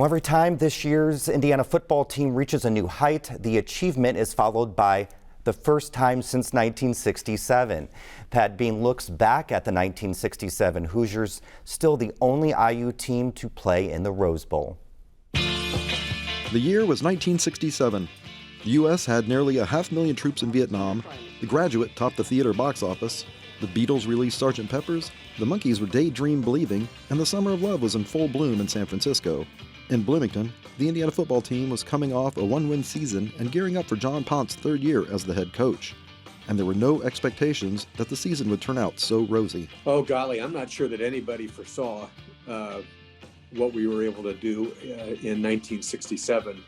Well, every time this year's Indiana football team reaches a new height, the achievement is followed by the first time since 1967. Pat Bean looks back at the 1967 Hoosiers, still the only IU team to play in the Rose Bowl. The year was 1967. The U.S. had nearly 500,000 troops in Vietnam. The Graduate topped the theater box office. The Beatles released Sgt. Pepper's. The Monkees were Daydream Believing, and the Summer of Love was in full bloom in San Francisco. In Bloomington, the Indiana football team was coming off a one-win season and gearing up for John Ponce's third year as the head coach. And there were no expectations that the season would turn out so rosy. Oh, golly, I'm not sure that anybody foresaw what we were able to do in 1967.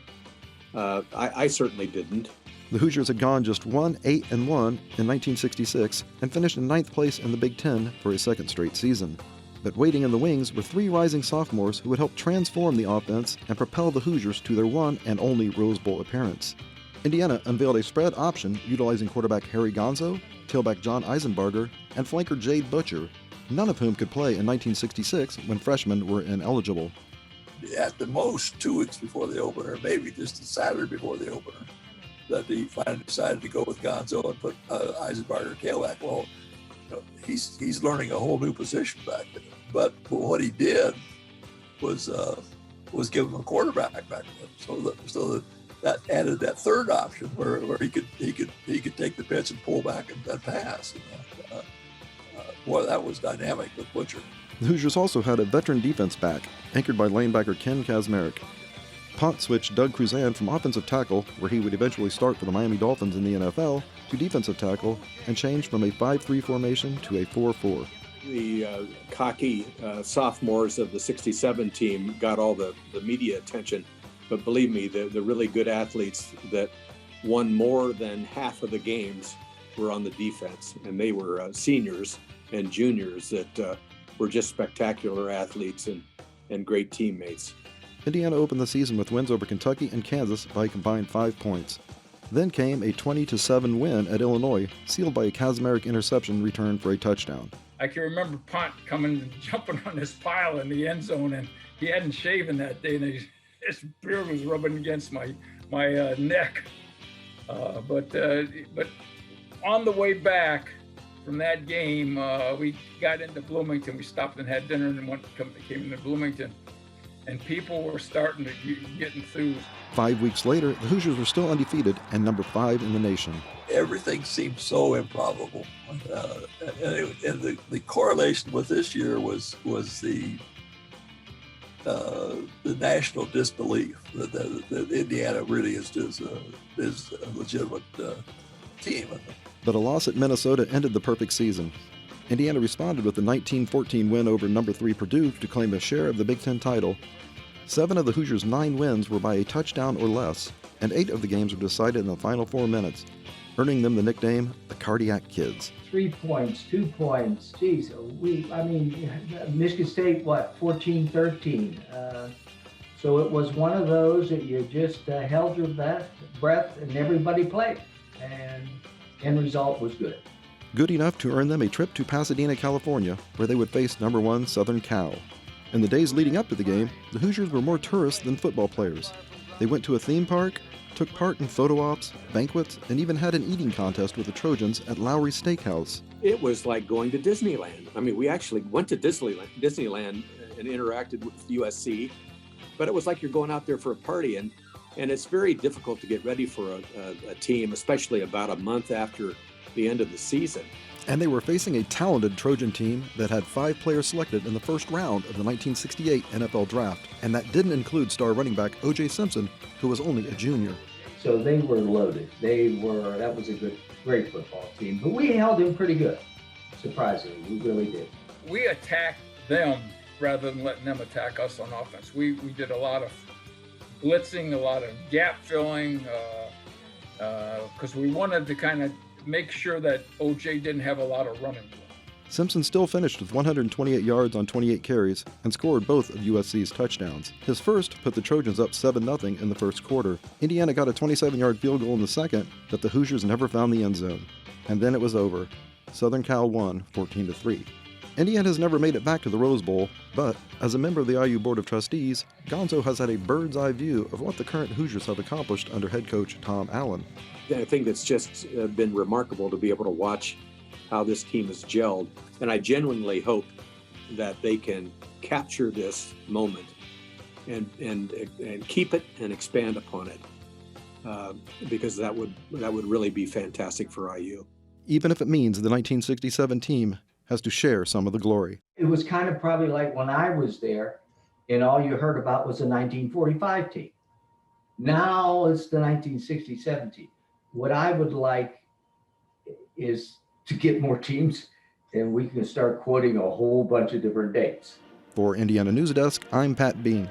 I certainly didn't. The Hoosiers had gone just 1-8-1 in 1966 and finished in 9th place in the Big Ten for a second straight season. But waiting in the wings were three rising sophomores who would help transform the offense and propel the Hoosiers to their one and only Rose Bowl appearance. Indiana unveiled a spread option utilizing quarterback Harry Gonzo, tailback John Eisenbarger, and flanker Jade Butcher, none of whom could play in 1966 when freshmen were ineligible. At the most 2 weeks before the opener, maybe just a Saturday before the opener, that he finally decided to go with Gonzo and put Eisenbarger tailback. Well, he's learning a whole new position back there. But what he did was give him a quarterback back then. So that added that third option where he could take the pitch and pull back and pass. And, boy, that was dynamic with Butcher. The Hoosiers also had a veteran defense back, anchored by linebacker Ken Kazmarek. Ponce switched Doug Cruzan from offensive tackle, where he would eventually start for the Miami Dolphins in the NFL, to defensive tackle, and changed from a 5-3 formation to a 4-4. The cocky sophomores of the 67 team got all the media attention, but believe me, the really good athletes that won more than half of the games were on the defense, and they were seniors and juniors that were just spectacular athletes and great teammates. Indiana opened the season with wins over Kentucky and Kansas by a combined 5 points. Then came a 20-7 win at Illinois, sealed by a Kazmarek interception return for a touchdown. I can remember Pont coming and jumping on this pile in the end zone, and he hadn't shaven that day, and his beard was rubbing against my neck. But on the way back from that game, we got into Bloomington. We stopped and had dinner, and came into Bloomington, and people were starting to get enthused. 5 weeks later, the Hoosiers were still undefeated and number 5 in the nation. Everything seemed so improbable, and the correlation with this year was the national disbelief that Indiana really is a legitimate team. But a loss at Minnesota ended the perfect season. Indiana responded with the 1914 win over number 3 Purdue to claim a share of the Big Ten title. 7 of the Hoosiers' 9 wins were by a touchdown or less, and 8 of the games were decided in the final 4 minutes, earning them the nickname the Cardiac Kids. 3 points, 2 points, geez, Michigan State, 14-13. So it was one of those that you just held your breath and everybody played, and end result was good. Good enough to earn them a trip to Pasadena, California, where they would face number 1 Southern Cal. In the days leading up to the game, the Hoosiers were more tourists than football players. They went to a theme park, took part in photo ops, banquets, and even had an eating contest with the Trojans at Lowry Steakhouse. It was like going to Disneyland. I mean, we actually went to Disneyland and interacted with USC, but it was like you're going out there for a party, and it's very difficult to get ready for a team, especially about a month after the end of the season. And they were facing a talented Trojan team that had 5 players selected in the first round of the 1968 NFL Draft, and that didn't include star running back O.J. Simpson, who was only a junior. So they were loaded. That was a great football team, but we held him pretty good, surprisingly, we really did. We attacked them rather than letting them attack us on offense. We did a lot of blitzing, a lot of gap filling, because we wanted to kind of make sure that OJ didn't have a lot of running. Simpson still finished with 128 yards on 28 carries and scored both of USC's touchdowns. His first put the Trojans up 7-0 in the first quarter. Indiana got a 27-yard field goal in the second, but the Hoosiers never found the end zone. And then it was over. Southern Cal won 14-3. Indiana has never made it back to the Rose Bowl, but as a member of the IU Board of Trustees, Gonzo has had a bird's eye view of what the current Hoosiers have accomplished under head coach Tom Allen. I think it's just been remarkable to be able to watch how this team has gelled. And I genuinely hope that they can capture this moment and keep it and expand upon it, because that would really be fantastic for IU. Even if it means the 1967 team has to share some of the glory. It was kind of probably like when I was there and all you heard about was the 1945 team. Now it's the 1967 team. What I would like is to get more teams and we can start quoting a whole bunch of different dates. For Indiana Newsdesk, I'm Pat Bean.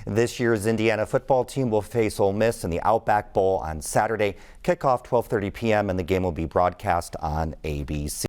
This year's Indiana football team will face Ole Miss in the Outback Bowl on Saturday. Kickoff 12:30 p.m. and the game will be broadcast on ABC.